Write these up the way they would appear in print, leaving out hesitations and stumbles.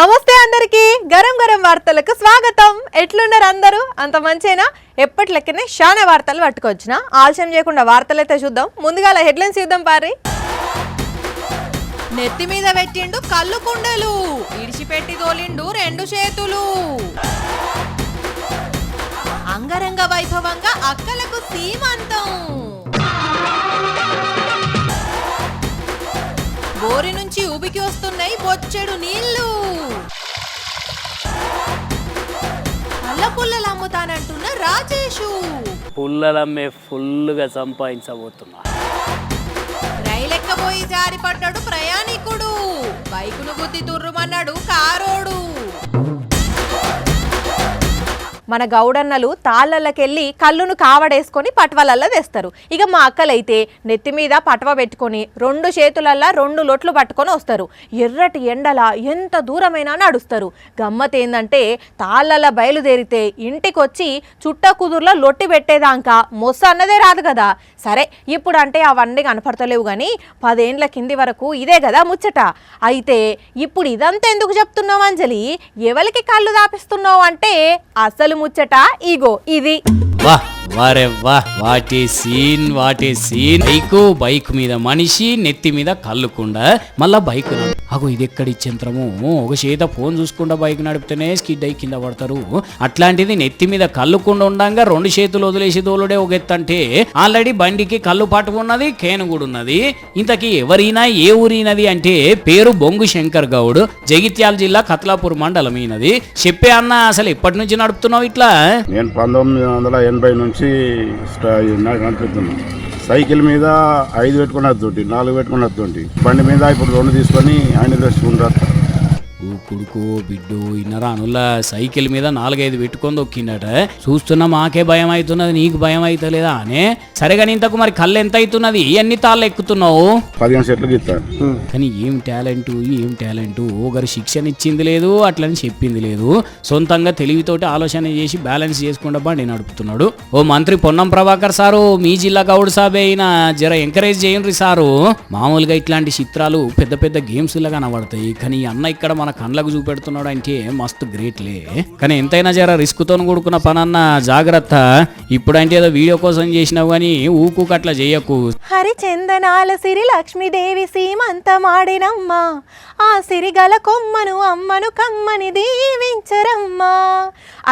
నమస్తే అందరికి గరం గరం వార్తలకు స్వాగతం. ఎట్లున్నారు అందరూ? అంత మంచేనా? ఎప్పటి లెక్కనే శానా వార్తలు పట్టుకొచ్చిన. ఆలస్యం చేయకుండా వార్తలైతే చూద్దాం. ముందుగా హెడ్లైన్స్ చూద్దాం పారి. నెత్తి మీద పెట్టిండు కళ్ళు కుండలు, ఇడిచిపెట్టి తోలిండు 2 చేతులు. అంగరంగ వైభవంగా అక్కలకు సీమంతం. బోరి నుంచి ఊబికి వస్తున్నాయి బొచ్చెడు నీళ్లు. నల్ల పుల్లలు అమ్ముతానంటున్న రాజేషు. పుల్లలమ్మే ఫుల్గా సంపాదించబోతున్నా. రైలెక్కబోయి జారి పడ్డాడు ప్రయాణికుడు. బైకును గుద్ది తుర్రుమన్నాడు కారోడు. మన గౌడన్నలు తాళ్ళకెళ్ళి కళ్ళును కావడేసుకొని పట్వలల్లా తెస్తారు. ఇక మా అక్కలైతే నెత్తి మీద పట్వ పెట్టుకొని 2 చేతులల్లా 2 లొట్లు పట్టుకొని వస్తారు. ఎర్రటి ఎండల ఎంత దూరమైనా నడుస్తారు. గమ్మత్ ఏందంటే తాళ్ళ బయలుదేరితే ఇంటికొచ్చి చుట్ట కుదుర్లో లొట్టి పెట్టేదాకా మొస్సు అన్నదే రాదు కదా. సరే ఇప్పుడు అంటే అవన్నీ కనపడతలేవు కానీ 10 ఏండ్ల కింది వరకు ఇదే కదా ముచ్చట. అయితే ఇప్పుడు ఇదంతా ఎందుకు చెప్తున్నావు అంజలి? ఎవరికి కళ్ళు దాపిస్తున్నావు అంటే అసలు ముచ్చట ఇగో ఇది. వాహ్ వారే వాహ్, వాటే సీన్. బైక్ మీద మనిషి, నెత్తి మీద కళ్ళుకుండా మళ్ళా బైక్ అగో ఇది ఎక్కడి యంత్రము. ఒక చేత ఫోన్ చూసుకుంటా బైక్ నడిపితేనే స్కిడ్ అయి కింద పడతారు. అట్లాంటిది నెత్తి మీద కళ్ళుకుండా ఉండంగా 2 చేతులు వదిలేసి తోలుడే ఒక ఎత్తంటే ఆల్రెడీ బండికి కళ్ళు పట్టుకున్నది, కేను కూడా ఉన్నది. ఇంతకీ ఎవరైనా ఏ ఊరినది అంటే పేరు బొంగు శంకర్ గౌడ్, జగిత్యాల జిల్లా కత్లాపూర్ మండలం ఈయనది. చెప్పే అన్న అసలు ఎప్పటి నుంచి నడుపుతున్నావు ఇట్లా? నేను 1980 నుంచి నడుపుతున్నాను. సైకిల్ మీద 5 పెట్టుకుని వద్దుంటి, 4 పెట్టుకుని వద్దుంటి. బండి మీద ఇప్పుడు 2 తీసుకొని ఆయన తెచ్చుకుంటారు. కొడుకో బిడ్డో ఇన్నరా అనుల్లా సైకిల్ మీద 4-5 పెట్టుకొని దొక్కిండట. చూస్తున్నా మాకే భయం అవుతున్నది, నీకు భయం అవుతలేదా అనే? సరేగా ఇంతకు మరి కళ్ళు ఎంత అవుతున్నది? ఎన్ని తాళ్ళు ఎక్కుతున్నావు? 15 సెట్లు గీస్తారు. కానీ ఏం టాలెంట్ ఒకరు శిక్షణ ఇచ్చింది లేదు, అట్లని చెప్పింది లేదు. సొంతంగా తెలివితోటి ఆలోచన చేసి బ్యాలెన్స్ చేసుకుంటా బండి నడుపుతున్నాడు. ఓ మంత్రి పొన్నం ప్రభాకర్ సారు, మీ జిల్లా గౌడ్ సాబే అయినా జర ఎంకరేజ్ చేయండి సారు. మామూలుగా ఇట్లాంటి చిత్రాలు పెద్ద పెద్ద గేమ్స్ లాగా కనబడతాయి, కానీ అన్న ఇక్కడ మన కళ్ళకు చూపెడుతున్నాడు అంటే మస్తు గ్రేట్లే. కానీ ఎంతైనా జర రిస్క్తో కూడుకున్న పనన్న జాగ్రత్త. ఇప్పుడంటే ఏదో వీడియో కోసం చేసినావు కానీ ఊకు అట్లా చేయకు. హరిచందనాల సిరి లక్ష్మీదేవి సీమంతమాడినమ్మ, ఆ సిరిగల కొమ్మను అమ్మను కమ్మని దీవించరమ్మా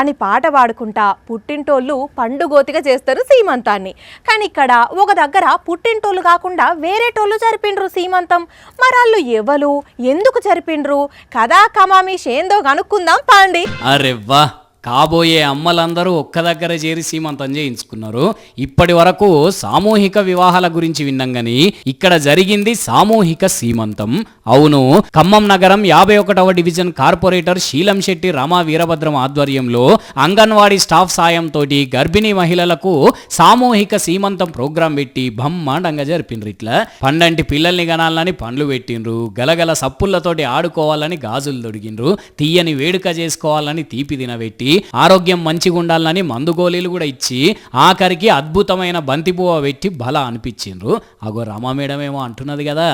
అని పాట పాడుకుంటా పుట్టింటోళ్ళు పండుగోతిగా చేస్తారు సీమంతాన్ని. కానీ ఇక్కడ ఒక దగ్గర పుట్టింటోళ్ళు కాకుండా వేరేటోళ్ళు జరిపిండ్రు సీమంతం. మరాళ్ళు ఎవరు, ఎందుకు జరిపిండ్రు? కథా కమామీష్ ఏందో కనుక్కుందాం పాండి. అరే వా, కాబోయే అమ్మలందరూ ఒక్క దగ్గర చేరి సీమంతం చేయించుకున్నారు. ఇప్పటి వరకు సామూహిక వివాహాల గురించి విన్నాం గాని ఇక్కడ జరిగింది సామూహిక సీమంతం. అవును, ఖమ్మం నగరం 51వ డివిజన్ కార్పొరేటర్ శీలం శెట్టి రమా వీరభద్రం ఆధ్వర్యంలో అంగన్వాడీ స్టాఫ్ సాయంతో గర్భిణీ మహిళలకు సామూహిక సీమంతం ప్రోగ్రాం పెట్టి బ్రహ్మాండంగా జరిపిండ్రు. ఇట్లా పండంటి పిల్లల్ని గనాలని పండ్లు పెట్టిండ్రు, గలగల సప్పుళ్లతోటి ఆడుకోవాలని గాజులు తొడిగిండ్రు, తీయని వేడుక చేసుకోవాలని తీపి తినబెట్టి ఆరోగ్యం మంచిగా ఉండాలని మందు గోళీలు కూడా ఇచ్చి ఆఖరికి అద్భుతమైన బంతిపువ్వ పెట్టి బల అనిపించిండ్రు. అగో రమా మేడం ఏమో అంటున్నది కదా,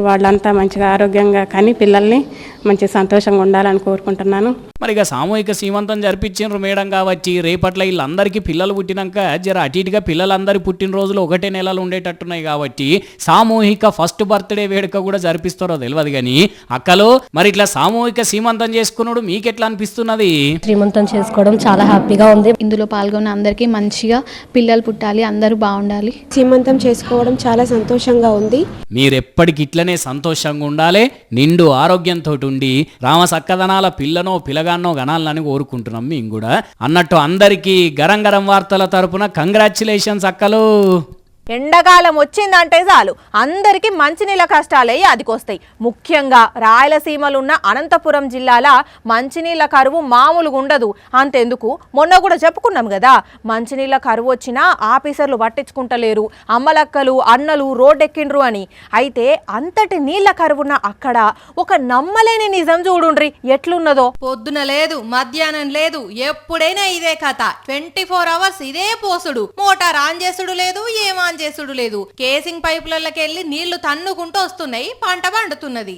వాళ్ళంతా మంచిగా ఆరోగ్యంగా కానీ పిల్లల్ని మంచి సంతోషంగా ఉండాలని కోరుకుంటున్నాను. మరి ఇక సామూహిక సీమంతం జరిపించిండ్రు మేడం కాబట్టి రేపట్ల వీళ్ళందరికీ పిల్లలు పుట్టినాక జర అటు ఇటుగా పిల్లలందరి పుట్టినరోజులు 1 నెలలు ఉండేటట్టున్నాయి కాబట్టి సామూహిక ఫస్ట్ బర్త్డే వేడుక కూడా జరిపిస్తారో తెలియదు కానీ అక్కలో మరి ఇట్లా సామూహిక సీమంతం చేసుకున్నాడు మీకెట్లా అనిపిస్తున్నది? శ్రీమంతం చేసుకోవడం చాలా హ్యాపీగా ఉంది. ఇందులో పాల్గొన్న అందరికీ మంచిగా పిల్లలు పుట్టాలి, అందరూ బాగుండాలి. సీమంతం చేసుకోవడం చాలా సంతోషంగా ఉంది. మీరెప్పటికి ఇట్లనే సంతోషంగా ఉండాలి, నిండు ఆరోగ్యంతో ఉండి రామ సక్కదనాల పిల్లనో పిల్లగాన్నో గనాలని కోరుకుంటున్నాం మేము కూడా. అన్నట్టు అందరికీ గరం గరం వార్తల తరపున కంగ్రాచ్యులేషన్స్ అక్కలు. ఎండాకాలం వచ్చిందంటే చాలు అందరికీ మంచినీళ్ళ కష్టాలే అదికొస్తాయి. ముఖ్యంగా రాయలసీమలున్న అనంతపురం జిల్లాల మంచినీళ్ళ కరువు మామూలుగా ఉండదు. అంతెందుకు మొన్న కూడా చెప్పుకున్నాం కదా, మంచినీళ్ళ కరువు వచ్చినా ఆఫీసర్లు పట్టించుకుంటలేరు, అమ్మలక్కలు అన్నలు రోడ్డెక్కిండ్రు అని. అయితే అంతటి నీళ్ళ కరువున్న అక్కడ ఒక నమ్మలేని నిజం చూడుండ్రి ఎట్లున్నదో. పొద్దున లేదు, మధ్యాహ్నం లేదు, ఎప్పుడైనా ఇదే కథ. 24 hours ఇదే పోసుడు, మోటార్ ఆన్ చేసుడు లేదు, ఏమాన్ ఆన్ చేసుడు లేదు. కేసింగ్ పైపులకెళ్ళి నీళ్లు తన్నుకుంటూ వస్తున్నాయి, పంట పండుతున్నది.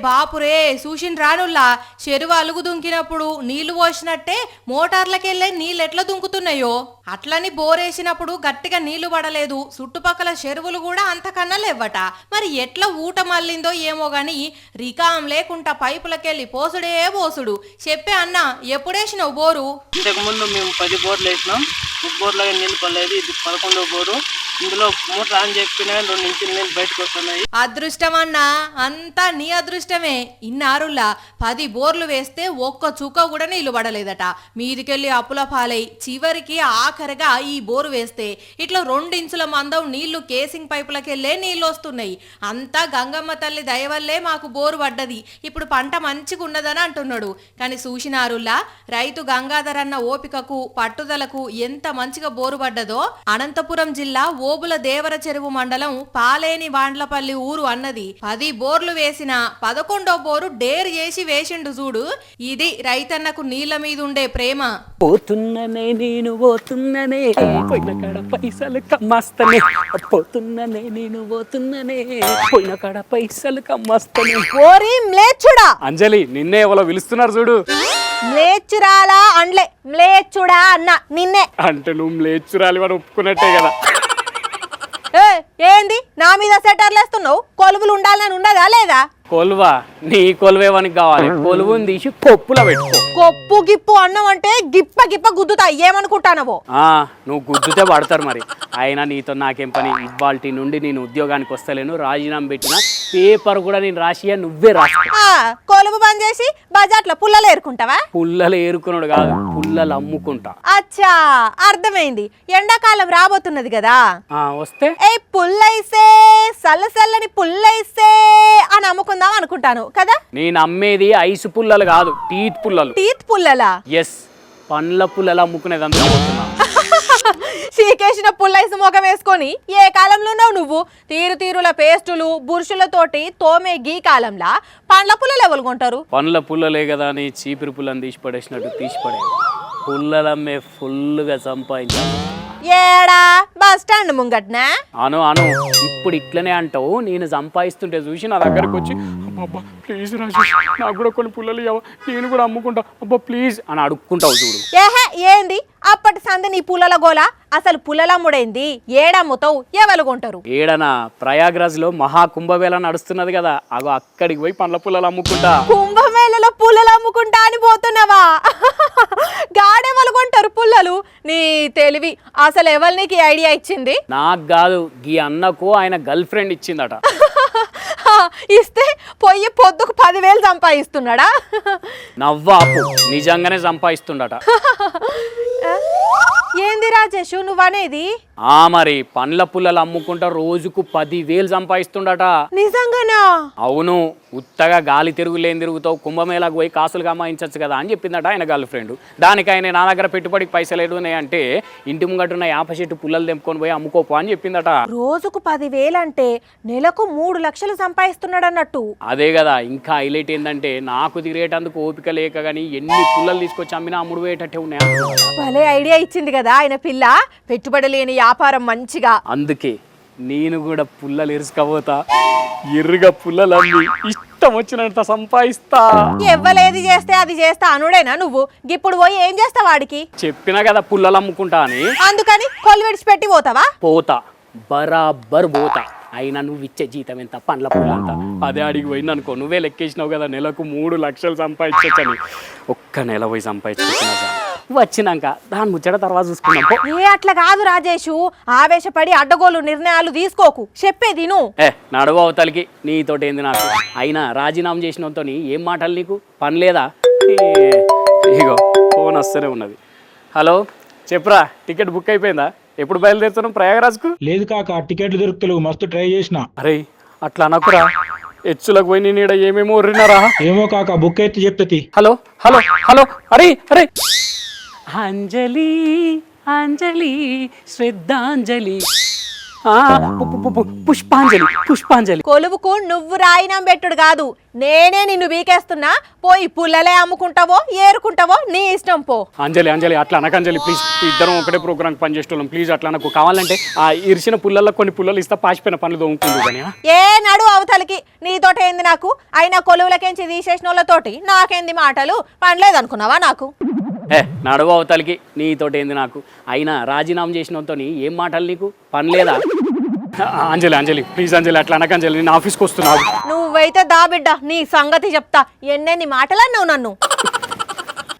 బాపురే సూషిన్ రానుల్లా చెరువు అలుగు దుంకినప్పుడు నీళ్లు పోసినట్టే మోటార్లకెళ్ళే నీళ్ళు ఎట్లా దుంకుతున్నాయో అట్లని బోరేసినప్పుడు గట్టిగా నీళ్లు పడలేదు. చుట్టుపక్కల చెరువులు కూడా అంతకన్నా లేవట. మరి ఎట్లా ఊట మళ్ళిందో ఏమో గాని రికాం లేకుండా పైపులకెళ్ళి పోసుడు. చెప్పే అన్న ఎప్పుడేసినావు బోరు? ఇంతకు ముందు మేము 10 బోర్లు వేసినాం. 10 బోర్లో నీళ్ళు పడలేదు. ఇది 11వ బోరు. ఇందులో మోటార్ ఆన్ చెప్పినా 2 ఇంచుల నీళ్ళు బయటకు వస్తున్నాయి. అదృష్టం అన్నా, అంతా నీ అదృష్టమే. ఇన్నారుల్లా 10 బోర్లు వేస్తే ఒక్క చుక్క కూడా నీళ్లు పడలేదట. మీదికెళ్ళి అప్పుల పాలై చివరికి ఆఖరిగా ఈ బోరు వేస్తే ఇట్లా 2 ఇంచుల మందం నీళ్లు కేసింగ్ పైపులకెళ్ళే నీళ్లు వస్తున్నాయి. అంతా గంగమ్మ తల్లి దయవల్లే మాకు బోరు పడ్డది. ఇప్పుడు పంట మంచిగా ఉన్నదని అంటున్నాడు. కానీ చూసినారుల్లా రైతు గంగాధర్ అన్న ఓపికకు పట్టుదలకు ఎంత మంచిగా బోరు పడ్డదో. అనంతపురం జిల్లా ఓబుల దేవర చెరువు మండలం పాలేని వాండ్లపల్లి ఊరు అన్నది. 10 బోర్లు వేసిన 11వ బోరు డేర్ చేసి వేసిండు చూడు. ఇది రైతన్నకు నీళ్ల మీద ఉండే ప్రేమ. పోతున్ననే నేను పోతున్ననే పోయిన కాడ పైసలు కమ్మస్తనే పోతున్ననే నేను పోతున్ననే పోయిన కాడ పైసలు కమ్మస్తనే. ఓరి మ్లేచ్చుడా అంజలి, నిన్నే ఎవరో పిలుస్తున్నారు చూడు. మ్లేచ్చురాలా అండ్లే, మ్లేచ్చుడా అన్న నిన్నే. అంటే నువ్వు లేచురాలి అని ఒప్పుకున్నట్టే కదా. ఏంది నా మీద సెటర్లేస్తున్నావు? కొలువులు ఉండాలని ఉండదా లేదా? కొలువా? నీ కొలువేవానికి కావాలి. కొలువుని తీసి కొప్పులో పెట్టుకో. కొప్పు గిప్పు అన్నం అంటే గిప్ప గుద్దుతా. ఏమనుకుంటానవో? నువ్వు గుద్దుతే పడతారు మరి. అయినా నీతో నాకేం పని? ఇవాల్టి నుండి నేను ఉద్యోగానికి వస్తలేను. రాజీనామా పెట్టిన పేపర్ కూడా నేను రాసియా, నువ్వే రాసుకో. కొలువు బంద్ చేసి బజార్లో పుల్లలు ఏరుకుంటావా? పుల్లలు ఏరుకున్నాడు కాదు, పుల్లలు అమ్ముకుంటా. అచ్చా, అర్థమైంది. ఎండాకాలం రాబోతున్నది కదా, వస్తే ఏ పుల్లైసే సల్లసల్లని పుల్లైసే అని అమ్ముకుందాం అనుకుంటాను కదా. నేను అమ్మేది ఐసు పుల్లలు కాదు, టీత్ పుల్లలు. టీత్ పుల్లలా? ఎస్, పండ్ల పుల్లలు అమ్ముకునేదంతా. చీకేసిన పుల్లైసు మొగం వేసుకొని ఏ కాలంలో నువ్వు? తీరుల పేస్టులు బురుషులతోటి తోమే గీ కాలంలా పండ్ల పుల్లలు ఎవరు కొంటారు? పండ్ల పుల్లలే కదా అని చీపిరి పుల్లని తీసి పడేసినట్టు తీసి పడే పుల్లలమ్మే ఫుల్గా సంపాదించాను. ఏడా బస్ స్టాండ్ ముంగట్నా? అను ఇప్పుడు ఇట్లనే అంటావు. నేను సంపాదిస్తుంటే చూసి నా దగ్గరకు వచ్చి అబ్బా ప్లీజ్ రాజేష్ నాకు కూడా కొన్ని పుల్లలు ఇవ్వ, నేను కూడా అమ్ముకుంటా, అబ్బా ప్లీజ్ అని అడుక్కుంటావు చూడు. ఏహే ఏంది అప్పటి సంది నీ పుల్లల గోల? అసలు పుల్లలమ్ముడైంది ఏడమ్ముతావు? ఎవరు కొంటారు? ఏడనా ప్రయాగ్రాజ్ లో మహా కుంభమేళ నడుస్తున్నది కదా, అగో అక్కడికి పోయి పండ్ల పుల్లలు అమ్ముకుంటా. కుంభమేళలో పుల్లలు అమ్ముకుంటా అని పోతున్నావా? గాడెవరు కొంటారు పుల్లలు? నీ తెలివి అసలు ఎవరు నీకు ఐడియా ఇచ్చింది? నాకు కాదు, గీ అన్నకు ఆయన గర్ల్ ఫ్రెండ్ ఇచ్చిందట. ఇస్తే పొద్దుకు 10,000 సంపాదిస్తున్నాడా? నవ్వాపు, నిజంగానే సంపాదిస్తుండట. ఏంది రాజేష్ నువ్వనేది? మరి పండ్ల పుల్లలు అమ్ముకుంటా రోజుకు 10,000 సంపాదిస్తుండట. నిజంగానా? అవును, ఉత్తగా గాలి తిరుగులేని తిరుగుతావు, కుంభమేళకు పోయి కాసులు కమాయించచ్చు కదా అని చెప్పిందట ఆయన గర్ల్ ఫ్రెండ్. దానికి ఆయన నా దగ్గర పెట్టుబడికి పైసలు ఎడున్నాయి అంటే ఇంటి ముంగటున్న 50 చెట్టు పుల్లలు తెంపుకొని పోయి అమ్ముకోపో అని చెప్పిందట. రోజుకు 10,000 అంటే నెలకు 3 లక్షలు సంపాదిస్తున్నాడు అన్నట్టు. అదే కదా, ఇంకా హైలైట్ ఏంటంటే నాకు తిరిగేటందుకు ఓపిక లేక గానీ ఎన్ని పుల్లలు తీసుకొచ్చి అమ్మినా అమ్ముడుపోయేటట్టే ఉన్నాయి. భలే ఐడియా ఇచ్చింది కదా ఆయన పిల్ల. పెట్టుబడి లేని వ్యాపారం మంచిగా. అందుకే నేను కూడా పుల్లలు ఎరుసుకోపోతా, ఎర్రగా పుల్లలు అమ్మి ఇష్టం వచ్చినంత సంపాదిస్తా. ఎవ్వలేది చేస్తే అది చేస్తా అనుడేనా నువ్వు? ఇప్పుడు పోయి ఏం చేస్తావు వాడికి? చెప్పినా కదా పుల్లలు అమ్ముకుంటా అని. అందుకని కొలు విడిచిపెట్టి పోతావా? పోతా, బరాబర్ పోతా. అయినా నువ్వు ఇచ్చే జీతం ఎంత? పండ్ల పుల్లంతా. అదే అడిగి పోయింది అనుకో, నువ్వే లెక్కేసినావు కదా నెలకు 3 లక్షలు సంపాదించని. ఒక్క నెల పోయి సంపాదించుకున్నా వచ్చినాక దాని ముచ్చట తర్వాత చూసుకున్నాం. ఏ అట్లా కాదు రాజేషు, ఆవేశపడి అడ్డగోలు నిర్ణయాలు తీసుకోకు. చెప్పేది నువ్వు. నడువు అవతలికి, నీతోటి ఏంది నాకు? అయినా రాజీనామా చేసినంతో ఏం మాటలు నీకు? పని లేదా? ఇగో ఫోన్ వస్తూనే ఉన్నది. హలో చెప్పురా, టికెట్ బుక్ అయిపోయిందా? ఎప్పుడు బయలుదేరుతున్నాం ప్రయాగరాజ్కు? లేదు కాక, టికెట్లు దొరుకుతలేవు, మస్తు ట్రై చేసిన. అరే అట్లా అనకురా, హెచ్చులకు పోయి నేను ఈడ ఏమేమో ఉర్రినారా. ఏమో కాక, బుక్ అయితే చెప్తుంది. హలో హలో హలో, అరే అరే అంజలి అంజలి శ్రద్ధాంజలి పుష్పాంజలి పుష్పాంజలి. కొలువుకు నువ్వు రాయినం పెట్టుడు కాదు, నేనే నిన్ను బీకేస్తున్నా. పోయి పుల్లలే అమ్ముకుంటావో ఏరుకుంటావో నీ ఇష్టం పో. అంజలి అంజలి అట్లా అనకు అంజలి ప్లీజ్. ఇద్దరం ఒకటే ప్రోగ్రామ్ పనిచేస్తున్నాం ప్లీజ్ అట్లా నాకు. కావాలంటే ఆ ఇరిచిన పుల్లల్లో కొన్ని పుల్లలు ఇస్తా, పాసిపోయిన పనులు దొంగకుంది కానీ. ఏ నడు అవతలికి, నీతోటి ఏంది నాకు? అయినా కొలువులకెంచి తీసేసిన వాళ్ళతోటి నాకేంది మాటలు? పనిలేదు అనుకున్నావా నాకు? నడువు అవతలికి, నీతోటి ఏంది నాకు? అయినా రాజీనామా చేసినతో ఏం మాటలు నీకు? పని లేదా? అంజలి అంజలి ప్లీజ్ అంజలి అట్లా అనక అంజలి, నేను ఆఫీస్కి వస్తున్నావు. నువ్వైతే దా బిడ్డ, నీ సంగతి చెప్తా. ఎన్నెన్ని మాటలన్నావు నన్ను.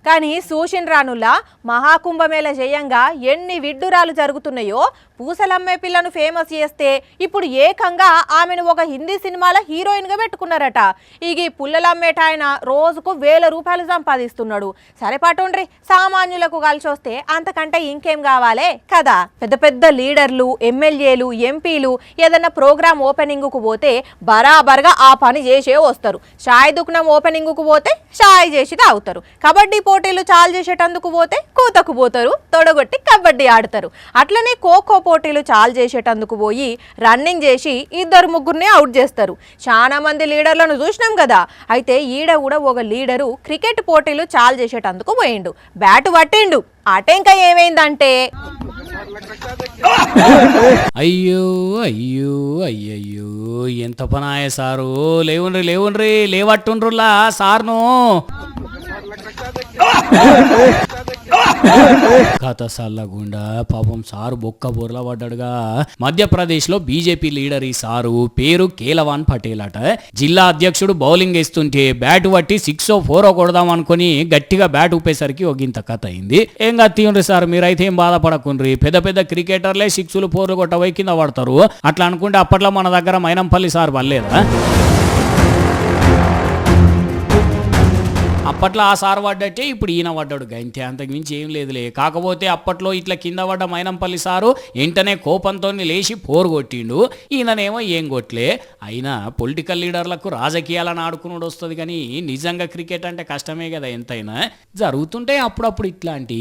కానీ సూషన్ రానుల్లా మహాకుంభమేళ జయంగా ఎన్ని విడ్డురాలు జరుగుతున్నాయో. పూసలమ్మే పిల్లను ఫేమస్ చేస్తే ఇప్పుడు ఏకంగా ఆమెను ఒక హిందీ సినిమాలో హీరోయిన్గా పెట్టుకున్నారట. ఇక ఈ పుల్లలమ్మేట ఆయన రోజుకు 1000 రూపాయలు సంపాదిస్తున్నాడు. సరే పటుండ్రి, సామాన్యులకు కలిసి వస్తే అంతకంటే ఇంకేం కావాలే కదా. పెద్ద పెద్ద లీడర్లు, ఎమ్మెల్యేలు, ఎంపీలు ఏదన్నా ప్రోగ్రామ్ ఓపెనింగ్కు పోతే బరాబర్గా ఆ పని చేసే వస్తారు. షాయ్ దుకాణం ఓపెనింగ్కు పోతే షాయ్ చేసి తాగుతారు. కబడ్డీ పోటీలు చాలు చేసేటందుకు పోతే కూతకు పోతారు, తొడగొట్టి కబడ్డీ ఆడతారు. అట్లనే ఖోఖో పోటీలు చాలు చేసేటందుకు పోయి రన్నింగ్ చేసి 2-3 అవుట్ చేస్తారు. చాలా మంది లీడర్లను చూసినాం కదా. అయితే ఈడ కూడా ఒక లీడరు క్రికెట్ పోటీలు చాలు చేసేటందుకు పోయిండు. బ్యాటు పట్టిండు. అటెంక ఏమైందంటే అయ్యో అయ్యో అయ్యయ్యో ఎంత పనాయ సారు. లేవుండ్రి లేవుండ్రి, లేవట్టుండ్రులా సార్ను. కథ సల్లగుండా పాపం సారు బొక్క బొర్ల పడ్డాడుగా. మధ్యప్రదేశ్ లో బీజేపీ లీడర్ ఈ సారు పేరు కేలవాన్ పటేల్ అట. జిల్లా అధ్యక్షుడు బౌలింగ్ వేస్తుంటే బ్యాట్ పట్టి 6-4 కొడదాం అనుకుని గట్టిగా బ్యాట్ ఊపేసరికి ఒకంత కథ అయింది. ఏం కత్తిండ్రి సార్, మీరైతే ఏం బాధపడకుండ్రి. పెద్ద పెద్ద క్రికెటర్లే 6-4 కొట్టబోయి కింద పడతారు. అట్లా అనుకుంటే అప్పట్లో మన దగ్గర మైనంపల్లి సార్ వల్లేదా? అప్పట్లో ఆ సార్ పడ్డట్టే ఇప్పుడు ఈయన పడ్డాడు గంతే, అంతకు మించి ఏం లేదులే. కాకపోతే అప్పట్లో ఇట్లా కింద పడ్డ మైనంపల్లి సారు వెంటనే కోపంతో లేచి పోరు కొట్టిండు. ఈయననేమో ఏం కొట్లే. అయినా పొలిటికల్ లీడర్లకు రాజకీయాలను ఆడుకున్నాడు వస్తుంది కానీ నిజంగా క్రికెట్ అంటే కష్టమే కదా. ఎంతైనా జరుగుతుంటే అప్పుడప్పుడు ఇట్లాంటి.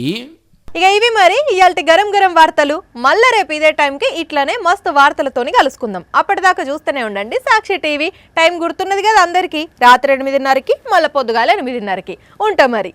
ఇక ఇవి మరి ఇయాల్టి గరం గరం వార్తలు. మళ్ళీ రేపు ఇదే టైంకి ఇట్లానే మస్తు వార్తలతోని కలుసుకుందాం. అప్పటిదాకా చూస్తూనే ఉండండి సాక్షి టీవీ. టైం గుర్తున్నది కదా అందరికీ, రాత్రి 8:30కి, మళ్ళీ పొద్దుగాల 8:30కి ఉంటాం మరి.